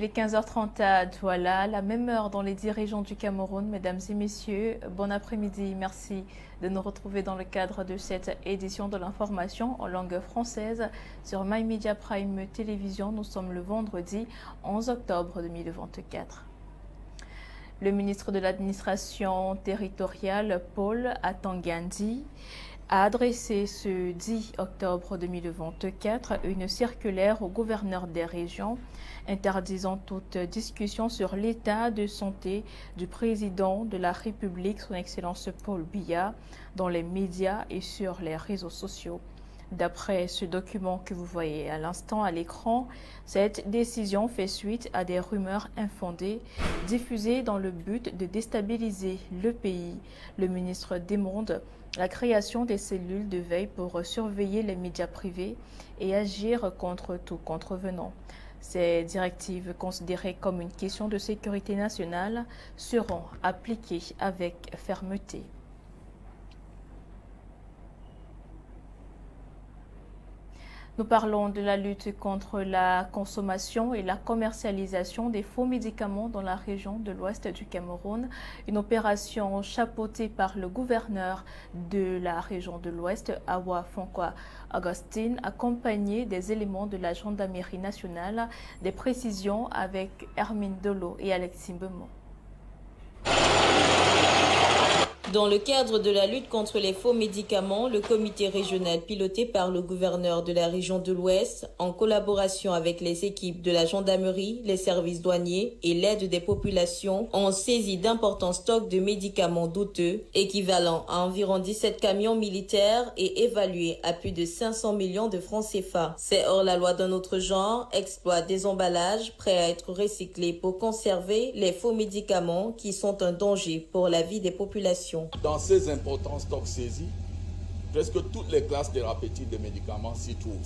Il est 15h30 à Douala, la même heure dans les 10 régions du Cameroun. Mesdames et messieurs, bon après-midi. Merci de nous retrouver dans le cadre de cette édition de l'information en langue française sur My Media Prime Télévision. Nous sommes le vendredi 11 octobre 2024. Le ministre de l'administration territoriale, Paul Atangandi, a adressé ce 10 octobre 2024 une circulaire au gouverneur des régions interdisant toute discussion sur l'état de santé du président de la République, son Excellence Paul Biya, dans les médias et sur les réseaux sociaux. D'après ce document que vous voyez à l'instant à l'écran, cette décision fait suite à des rumeurs infondées diffusées dans le but de déstabiliser le pays. Le ministre demande la création des cellules de veille pour surveiller les médias privés et agir contre tout contrevenant. Ces directives, considérées comme une question de sécurité nationale, seront appliquées avec fermeté. Nous parlons de la lutte contre la consommation et la commercialisation des faux médicaments dans la région de l'ouest du Cameroun. Une opération chapeautée par le gouverneur de la région de l'ouest, Awa Fonkwa Augustine, accompagné des éléments de la gendarmerie nationale. Des précisions avec Hermine Dolo et Alexis Bemont. Dans le cadre de la lutte contre les faux médicaments, le comité régional piloté par le gouverneur de la région de l'Ouest, en collaboration avec les équipes de la gendarmerie, les services douaniers et l'aide des populations, ont saisi d'importants stocks de médicaments douteux, équivalent à environ 17 camions militaires et évalués à plus de 500 millions de francs CFA. C'est hors la loi d'un autre genre, exploit des emballages prêts à être recyclés pour conserver les faux médicaments qui sont un danger pour la vie des populations. Dans ces importants stocks saisis, presque toutes les classes thérapeutiques des médicaments s'y trouvent.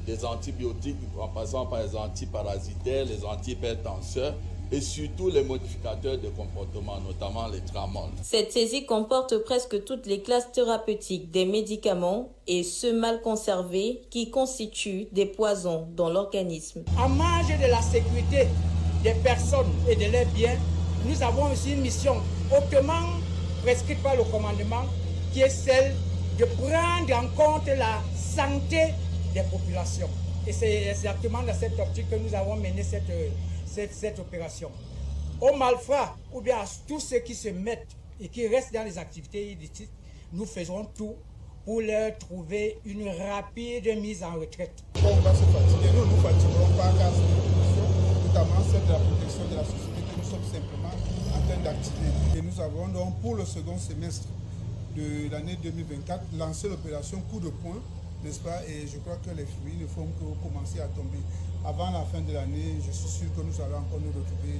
Des antibiotiques, en passant par les antiparasitaires, les antihypertenseurs et surtout les modificateurs de comportement, notamment les tramones. Cette saisie comporte presque toutes les classes thérapeutiques des médicaments et ceux mal conservés qui constituent des poisons dans l'organisme. En marge de la sécurité des personnes et de leurs biens, nous avons aussi une mission hautement prescrite par le commandement, qui est celle de prendre en compte la santé des populations. Et c'est exactement dans cette optique que nous avons mené cette opération. Aux malfrats, ou bien à tous ceux qui se mettent et qui restent dans les activités illicites, nous faisons tout pour leur trouver une rapide mise en retraite. On va se fatiguer, nous ne nous fatiguerons pas car c'est une protection, notamment celle de la protection de la société que nous sommes simplement en train d'activer. Et nous avons donc pour le second semestre de l'année 2024 lancé l'opération coup de poing, n'est-ce pas? Et je crois que les fruits ne font que commencer à tomber. Avant la fin de l'année, je suis sûr que nous allons encore nous retrouver,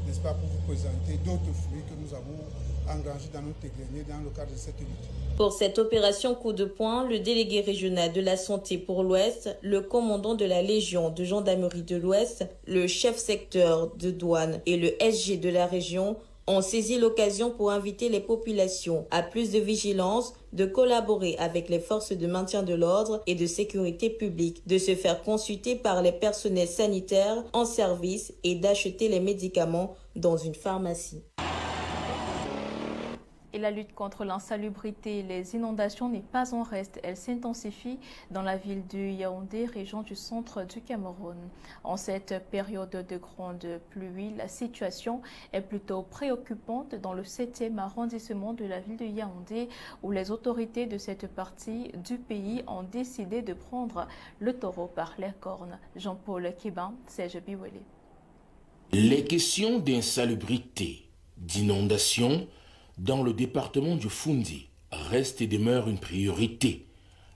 n'est-ce pas, pour vous présenter d'autres fruits que nous avons engrangés dans notre grenier dans le cadre de cette lutte. Pour cette opération coup de poing, le délégué régional de la santé pour l'Ouest, le commandant de la Légion de gendarmerie de l'Ouest, le chef secteur de douane et le SG de la région ont saisi l'occasion pour inviter les populations à plus de vigilance, de collaborer avec les forces de maintien de l'ordre et de sécurité publique, de se faire consulter par les personnels sanitaires en service et d'acheter les médicaments dans une pharmacie. Et la lutte contre l'insalubrité et les inondations n'est pas en reste. Elle s'intensifie dans la ville de Yaoundé, région du centre du Cameroun. En cette période de grande pluie, la situation est plutôt préoccupante dans le 7e arrondissement de la ville de Yaoundé, où les autorités de cette partie du pays ont décidé de prendre le taureau par les cornes. Jean-Paul Kébin, Serge Biwele. Les questions d'insalubrité, d'inondation, dans le département du Foundi, reste et demeure une priorité.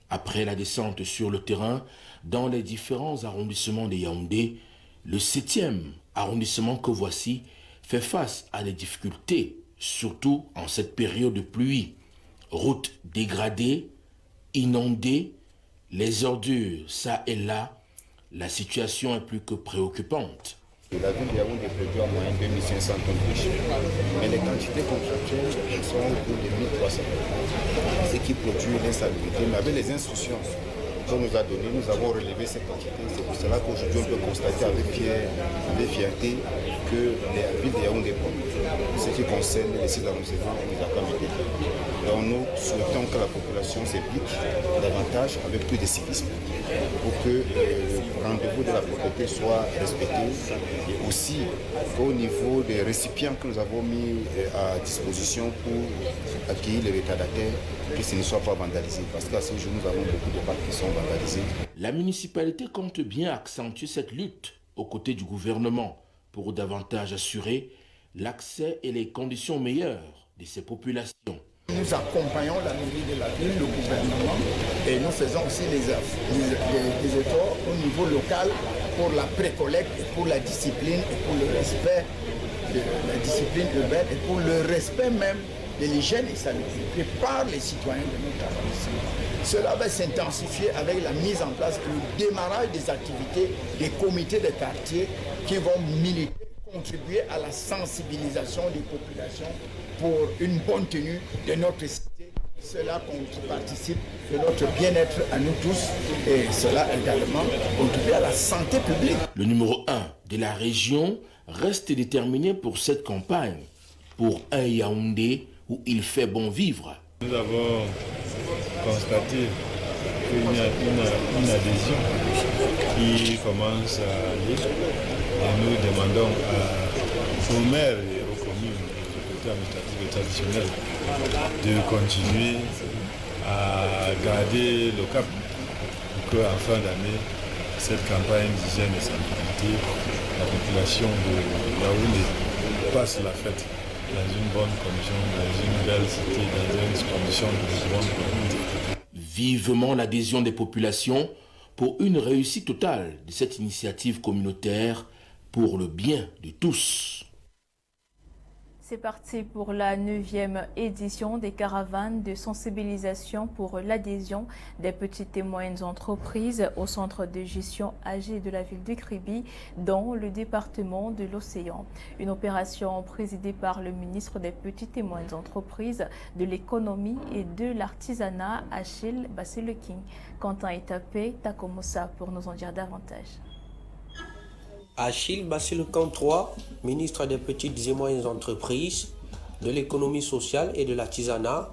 Après la descente sur le terrain dans les différents arrondissements de Yaoundé, le 7e arrondissement que voici fait face à des difficultés, surtout en cette période de pluie. Routes dégradées, inondées, les ordures ça et là, la situation est plus que préoccupante. La ville de Yaoundé produit en moyenne 2500 tonnes de déchets, mais les quantités contractuelles sont autour de 1300 tonnes. Ce qui produit l'insalubrité, mais avec les insouciances qu'on nous a donné, nous avons relevé ces quantités. C'est pour cela qu'aujourd'hui on peut constater avec fierté que les villes de Yaoundé, ce qui concerne les sites d'arrondissement et les activités. Donc nous souhaitons que la population s'implique davantage avec plus de civisme pour que le rendez-vous de la propriété soit respecté et aussi qu'au niveau des récipients que nous avons mis à disposition pour accueillir les retardataires, que ce ne soit pas vandalisé. Parce qu'à ce jour, nous avons beaucoup de parcs qui sont vandalisés. La municipalité compte bien accentuer cette lutte aux côtés du gouvernement pour davantage assurer l'accès et les conditions meilleures de ces populations. Nous accompagnons la mairie de la ville, le gouvernement, et nous faisons aussi des efforts au niveau local pour la précollecte et pour la discipline et pour le respect de la discipline urbaine et pour le respect même de l'hygiène et salubrité par les citoyens de notre arrondissement. Cela va s'intensifier avec la mise en place et le démarrage des activités des comités de quartier qui vont militer, contribuer à la sensibilisation des populations pour une bonne tenue de notre cité. Cela participe de notre bien-être à nous tous et cela également contribue à la santé publique. Le numéro 1 de la région reste déterminé pour cette campagne, pour un Yaoundé où il fait bon vivre. Nous avons constaté qu'il y a une adhésion qui commence à aller et nous demandons aux maires et aux communes, aux autorités administratives et traditionnelles de continuer à garder le cap pour qu'en fin d'année, cette campagne d'hygiène et salubrité, la population de Yaoundé passe la fête dans une bonne condition, dans une belle cité, dans une condition de bonne communauté. Vivement l'adhésion des populations pour une réussite totale de cette initiative communautaire pour le bien de tous. C'est parti pour la 9e édition des caravanes de sensibilisation pour l'adhésion des petites et moyennes entreprises au centre de gestion AG de la ville de Kribi dans le département de l'Océan. Une opération présidée par le ministre des petites et moyennes entreprises, de l'économie et de l'artisanat, Achille Basile-King. Quentin Etapé, Takomosa pour nous en dire davantage. Achille Basile-King III, ministre des petites et moyennes entreprises, de l'économie sociale et de l'artisanat,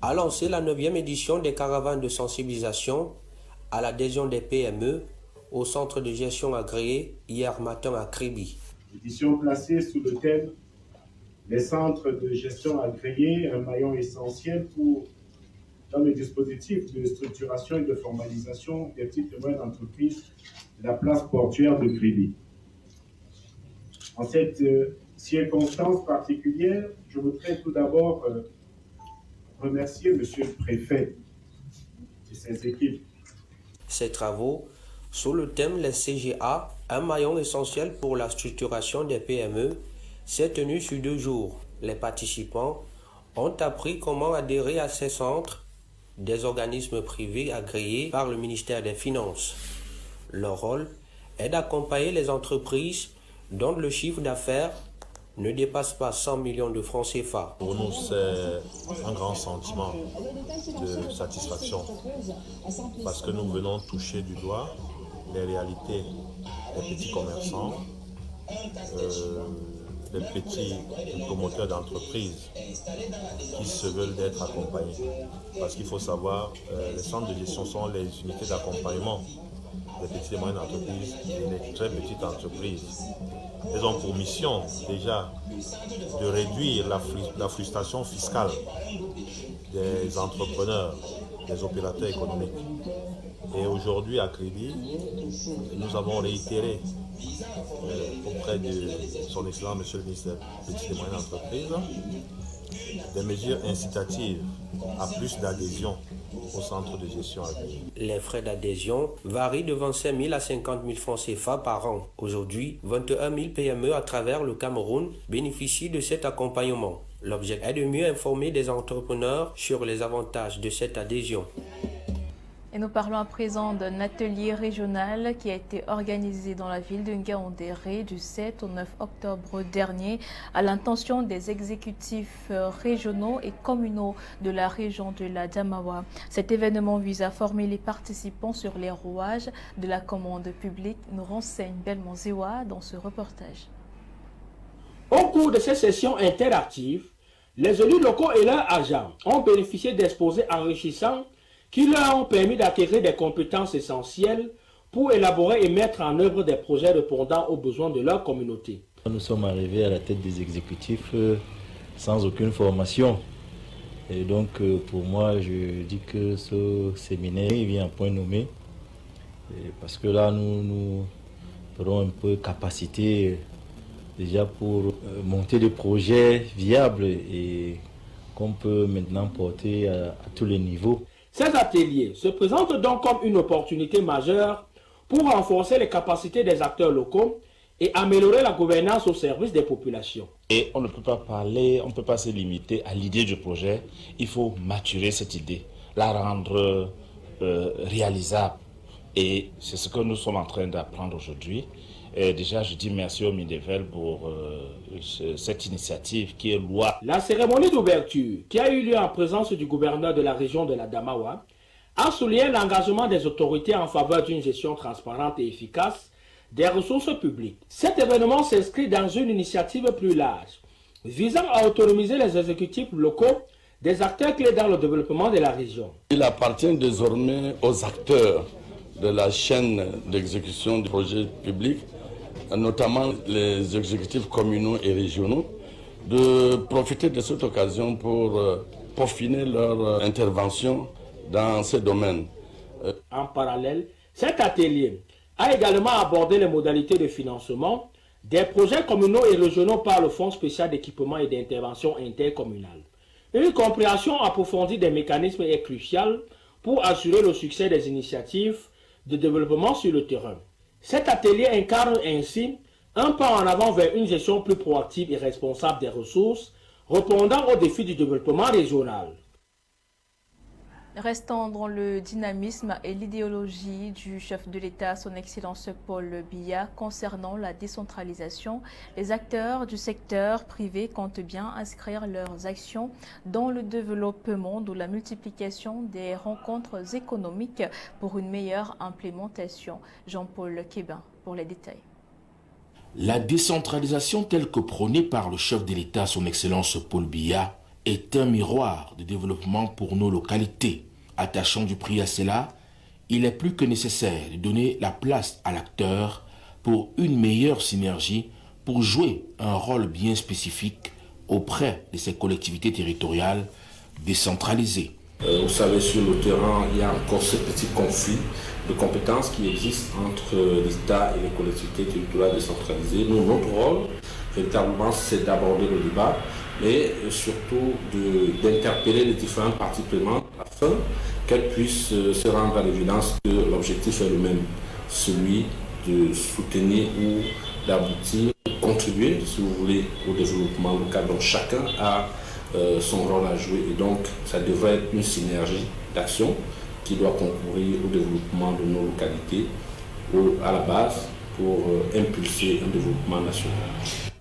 a lancé la 9e édition des caravanes de sensibilisation à l'adhésion des PME au centre de gestion agréé hier matin à Kribi. Édition placée sous le thème « Les centres de gestion agréés, un maillon essentiel dans le dispositif de structuration et de formalisation des petites et moyennes entreprises de la place portuaire de Kribi ». En cette circonstance particulière, je voudrais tout d'abord remercier Monsieur le Préfet et ses équipes. Ces travaux, sous le thème « Les CGA, un maillon essentiel pour la structuration des PME », s'est tenu sur 2 jours. Les participants ont appris comment adhérer à ces centres des organismes privés agréés par le ministère des Finances. Leur rôle est d'accompagner les entreprises dont le chiffre d'affaires ne dépasse pas 100 millions de francs CFA. Pour nous, c'est un grand sentiment de satisfaction parce que nous venons toucher du doigt les réalités des petits commerçants, des petits promoteurs d'entreprises qui se veulent d'être accompagnés. Parce qu'il faut savoir, les centres de gestion sont les unités d'accompagnement des petites et moyennes entreprises et des très petites entreprises. Elles ont pour mission déjà de réduire la frustration fiscale des entrepreneurs, des opérateurs économiques. Et aujourd'hui à Kribi, nous avons réitéré auprès de son excellent monsieur le ministre des petites et moyennes entreprises des mesures incitatives à plus d'adhésion au centre de gestion agréé. Les frais d'adhésion varient de 25 000 à 50 000 francs CFA par an. Aujourd'hui, 21 000 PME à travers le Cameroun bénéficient de cet accompagnement. L'objectif est de mieux informer des entrepreneurs sur les avantages de cette adhésion. Et nous parlons à présent d'un atelier régional qui a été organisé dans la ville de Ngaoundéré du 7 au 9 octobre dernier à l'intention des exécutifs régionaux et communaux de la région de la Damawa. Cet événement vise à former les participants sur les rouages de la commande publique, nous renseigne Belmont Zewa dans ce reportage. Au cours de ces sessions interactives, les élus locaux et leurs agents ont bénéficié d'exposés enrichissants qui leur ont permis d'acquérir des compétences essentielles pour élaborer et mettre en œuvre des projets répondant aux besoins de leur communauté. Nous sommes arrivés à la tête des exécutifs sans aucune formation. Et donc pour moi, je dis que ce séminaire vient à point nommé. Parce que là, nous ferons un peu capacité déjà pour monter des projets viables et qu'on peut maintenant porter à tous les niveaux. Ces ateliers se présentent donc comme une opportunité majeure pour renforcer les capacités des acteurs locaux et améliorer la gouvernance au service des populations. Et on ne peut pas parler, on ne peut pas se limiter à l'idée du projet. Il faut maturer cette idée, la rendre réalisable. Et c'est ce que nous sommes en train d'apprendre aujourd'hui. Et déjà, je dis merci au Midevel pour cette initiative qui est loi. La cérémonie d'ouverture, qui a eu lieu en présence du gouverneur de la région de la Damawa, a souligné l'engagement des autorités en faveur d'une gestion transparente et efficace des ressources publiques. Cet événement s'inscrit dans une initiative plus large, visant à autonomiser les exécutifs locaux des acteurs clés dans le développement de la région. Il appartient désormais aux acteurs de la chaîne d'exécution du projet public, notamment les exécutifs communaux et régionaux, de profiter de cette occasion pour peaufiner leur intervention dans ces domaines. En parallèle, cet atelier a également abordé les modalités de financement des projets communaux et régionaux par le Fonds spécial d'équipement et d'intervention intercommunale. Une compréhension approfondie des mécanismes est cruciale pour assurer le succès des initiatives de développement sur le terrain. Cet atelier incarne ainsi un pas en avant vers une gestion plus proactive et responsable des ressources, répondant aux défis du développement régional. Restant dans le dynamisme et l'idéologie du chef de l'État, son Excellence Paul Biya, concernant la décentralisation, les acteurs du secteur privé comptent bien inscrire leurs actions dans le développement ou la multiplication des rencontres économiques pour une meilleure implémentation. Jean-Paul Kébin pour les détails. La décentralisation telle que prônée par le chef de l'État, son Excellence Paul Biya, est un miroir de développement pour nos localités. Attachant du prix à cela, il est plus que nécessaire de donner la place à l'acteur pour une meilleure synergie pour jouer un rôle bien spécifique auprès de ces collectivités territoriales décentralisées. Vous savez, sur le terrain, il y a encore ce petit conflit de compétences qui existe entre l'État et les collectivités territoriales décentralisées. Nous, notre rôle, véritablement, c'est d'aborder le débat, mais surtout d'interpeller les différentes parties prenantes afin qu'elles puissent se rendre à l'évidence que l'objectif est le même, celui de soutenir ou d'aboutir, contribuer, si vous voulez, au développement local. Donc chacun a son rôle à jouer et donc ça devrait être une synergie d'action qui doit concourir au développement de nos localités à la base pour impulser un développement national.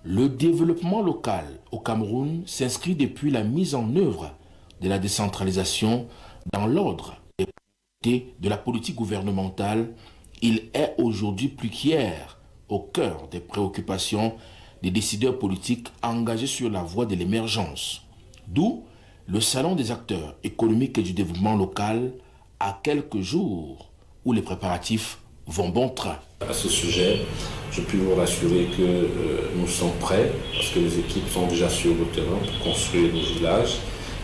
Le développement local au Cameroun s'inscrit depuis la mise en œuvre de la décentralisation dans l'ordre des priorités de la politique gouvernementale. Il est aujourd'hui plus qu'hier au cœur des préoccupations des décideurs politiques engagés sur la voie de l'émergence. D'où le Salon des acteurs économiques et du développement local à quelques jours où les préparatifs vont bon train. À ce sujet, je puis vous rassurer que nous sommes prêts parce que les équipes sont déjà sur le terrain pour construire le village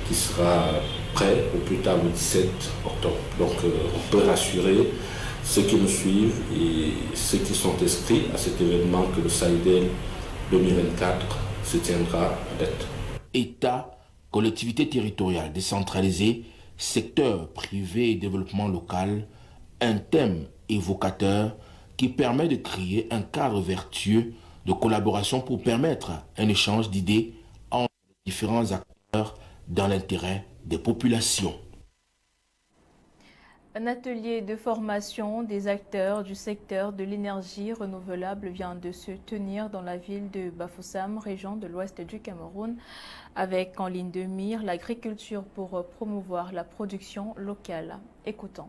qui sera prêt au plus tard le 17 octobre. Donc on peut rassurer ceux qui nous suivent et ceux qui sont inscrits à cet événement que le SAIDEL 2024 se tiendra à date. État, collectivités territoriales décentralisées, secteur privé et développement local, un thème évocateur qui permet de créer un cadre vertueux de collaboration pour permettre un échange d'idées entre les différents acteurs dans l'intérêt des populations. Un atelier de formation des acteurs du secteur de l'énergie renouvelable vient de se tenir dans la ville de Bafoussam, région de l'ouest du Cameroun, avec en ligne de mire l'agriculture pour promouvoir la production locale. Écoutons.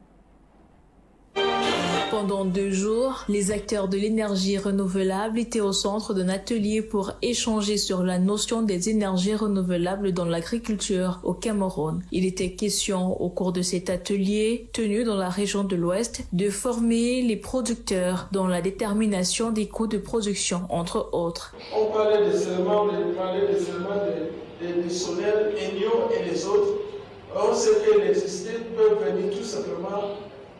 Pendant 2 jours, les acteurs de l'énergie renouvelable étaient au centre d'un atelier pour échanger sur la notion des énergies renouvelables dans l'agriculture au Cameroun. Il était question au cours de cet atelier, tenu dans la région de l'Ouest, de former les producteurs dans la détermination des coûts de production, entre autres. On parlait des serments, des solaires, Enio et les autres. Or, ce qui existait peuvent venir tout simplement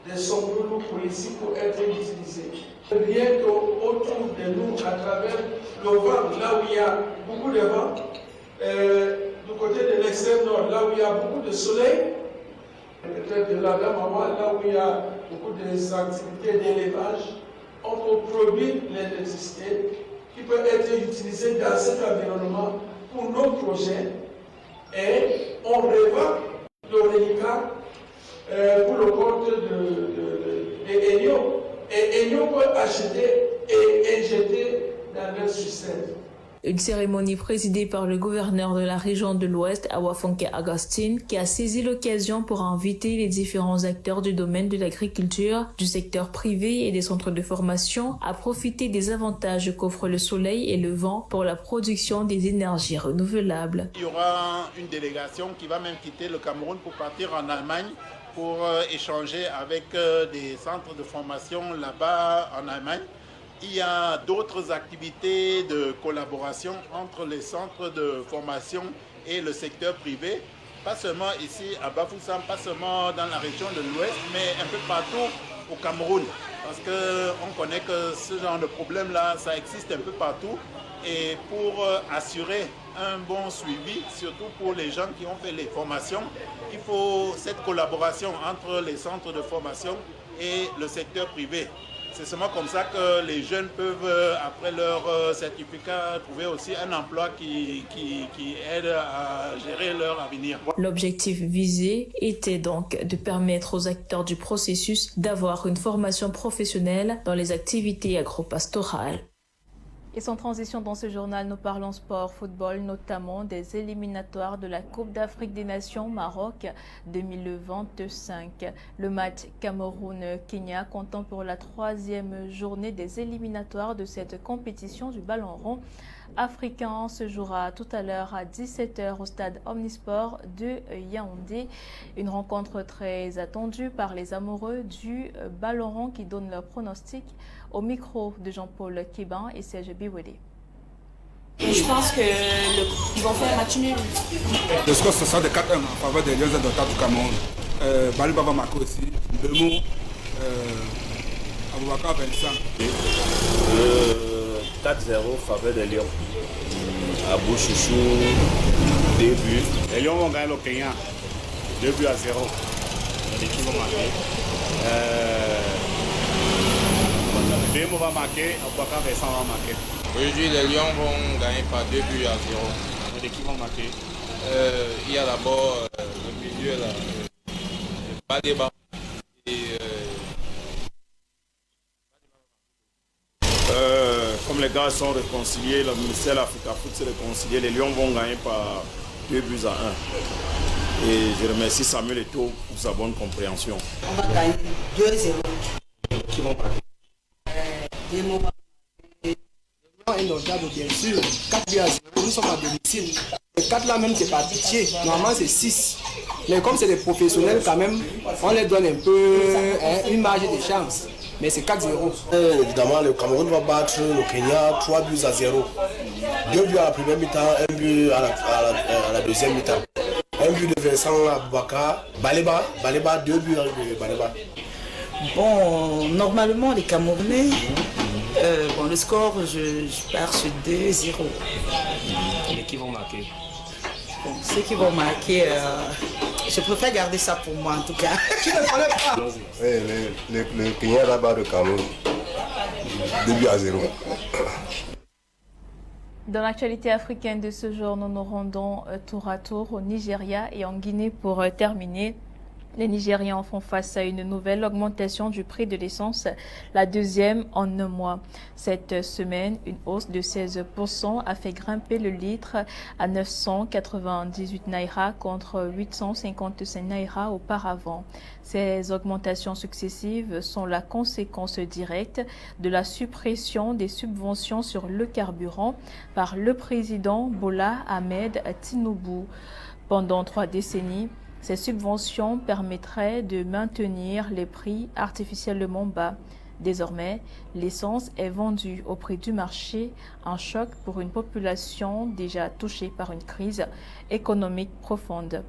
des sombres pour ici pour être utilisés. Rien qu'autour de nous, à travers le vent, là où il y a beaucoup de vent, du côté de l'extrême nord, là où il y a beaucoup de soleil, peut-être de la Gamawa, là où il y a beaucoup d'activités d'élevage, on peut produire l'électricité qui peut être utilisée dans cet environnement pour nos projets et on revend le reliquat pour le compte de Enio. Et Enio peut acheter et injecter dans leur système. Une cérémonie présidée par le gouverneur de la région de l'Ouest, Awafonke Agustin, qui a saisi l'occasion pour inviter les différents acteurs du domaine de l'agriculture, du secteur privé et des centres de formation à profiter des avantages qu'offrent le soleil et le vent pour la production des énergies renouvelables. Il y aura une délégation qui va même quitter le Cameroun pour partir en Allemagne pour échanger avec des centres de formation là-bas en Allemagne. Il y a d'autres activités de collaboration entre les centres de formation et le secteur privé, pas seulement ici à Bafoussam, pas seulement dans la région de l'Ouest, mais un peu partout au Cameroun. Parce qu'on connaît que ce genre de problème-là, ça existe un peu partout. Et pour assurer un bon suivi, surtout pour les gens qui ont fait les formations, il faut cette collaboration entre les centres de formation et le secteur privé. C'est seulement comme ça que les jeunes peuvent, après leur certificat, trouver aussi un emploi qui aide à gérer leur avenir. L'objectif visé était donc de permettre aux acteurs du processus d'avoir une formation professionnelle dans les activités agropastorales. Et sans transition dans ce journal, nous parlons sport, football, notamment des éliminatoires de la Coupe d'Afrique des Nations Maroc 2025. Le match Cameroun-Kenya comptant pour la 3e journée des éliminatoires de cette compétition du ballon rond africain se jouera tout à l'heure à 17 h au stade Omnisport de Yaoundé. Une rencontre très attendue par les amoureux du ballon rond qui donnent leur pronostic au micro de Jean-Paul Kébin et Serge Biwede. Je pense qu'ils vont faire un match nul. Le score ce sera de 4-1 en faveur des Lions indomptables du Cameroun. Baliba va marquer aussi. Bemo, Aboubakar Vincent. 4-0 faveur des Lions. Abou Chouchou, 2 buts. Les Lions vont gagner le Kenya. 2 buts à 0. L'équipe va marquer. Bemo va marquer, Aboubakar Vincent va marquer. Aujourd'hui, les Lions vont gagner par 2 buts à 0. L'équipe va marquer. Il y a d'abord le milieu là, Badeba. Comme les gars sont réconciliés, le ministère de l'Africa Foot s'est réconcilié, les Lions vont gagner par 2 buts à 1. Et je remercie Samuel Eto'o pour sa bonne compréhension. On va gagner 2-0. Qui vont gagner? Indomptable, bien sûr. 4 buts à 0, nous sommes à domicile. Les 4 là même, c'est pas pitié. Normalement, c'est 6. Mais comme c'est des professionnels, quand même, on les donne un peu une marge de chance. Mais c'est 4-0. Évidemment, le Cameroun va battre le Kenya 3 buts à 0. 2 buts à la première mi-temps, 1 but à la deuxième mi-temps. 1 but de Vincent Aboubakar. Baleba, 2 buts de Baleba. Bon, normalement, les Camerounais, le score, je pars sur 2-0. Et qui vont marquer? Bon, ceux qui vont marquer, je préfère garder ça pour moi en tout cas. Tu ne connais pas? Le Kenya va battre le Cameroun 2 buts à 0. Dans l'actualité africaine de ce jour, nous nous rendons tour à tour au Nigeria et en Guinée pour terminer. Les Nigérians font face à une nouvelle augmentation du prix de l'essence, la deuxième en un mois. Cette semaine, une hausse de 16% a fait grimper le litre à 998 naira contre 855 naira auparavant. Ces augmentations successives sont la conséquence directe de la suppression des subventions sur le carburant par le président Bola Ahmed Tinubu. Pendant 3 décennies, ces subventions permettraient de maintenir les prix artificiellement bas. Désormais, l'essence est vendue au prix du marché, un choc pour une population déjà touchée par une crise économique profonde.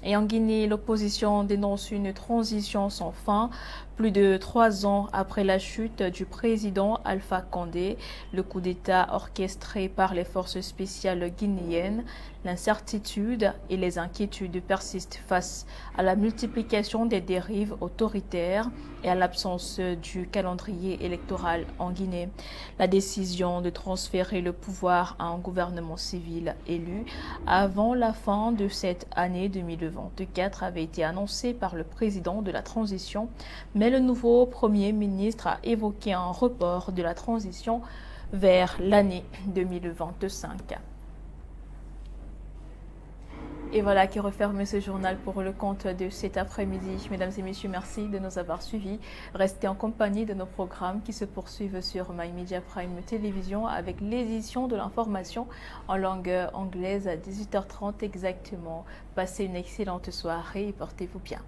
Et en Guinée, l'opposition dénonce une transition sans fin. Plus de 3 ans après la chute du président Alpha Condé, le coup d'État orchestré par les forces spéciales guinéennes, l'incertitude et les inquiétudes persistent face à la multiplication des dérives autoritaires et à l'absence du calendrier électoral en Guinée. La décision de transférer le pouvoir à un gouvernement civil élu avant la fin de cette année 2024 avait été annoncée par le président de la transition, mais le nouveau Premier ministre a évoqué un report de la transition vers l'année 2025. Et voilà qui referme ce journal pour le compte de cet après-midi. Mesdames et messieurs, merci de nous avoir suivis. Restez en compagnie de nos programmes qui se poursuivent sur My Media Prime Télévision avec l'édition de l'information en langue anglaise à 18h30 exactement. Passez une excellente soirée et portez-vous bien.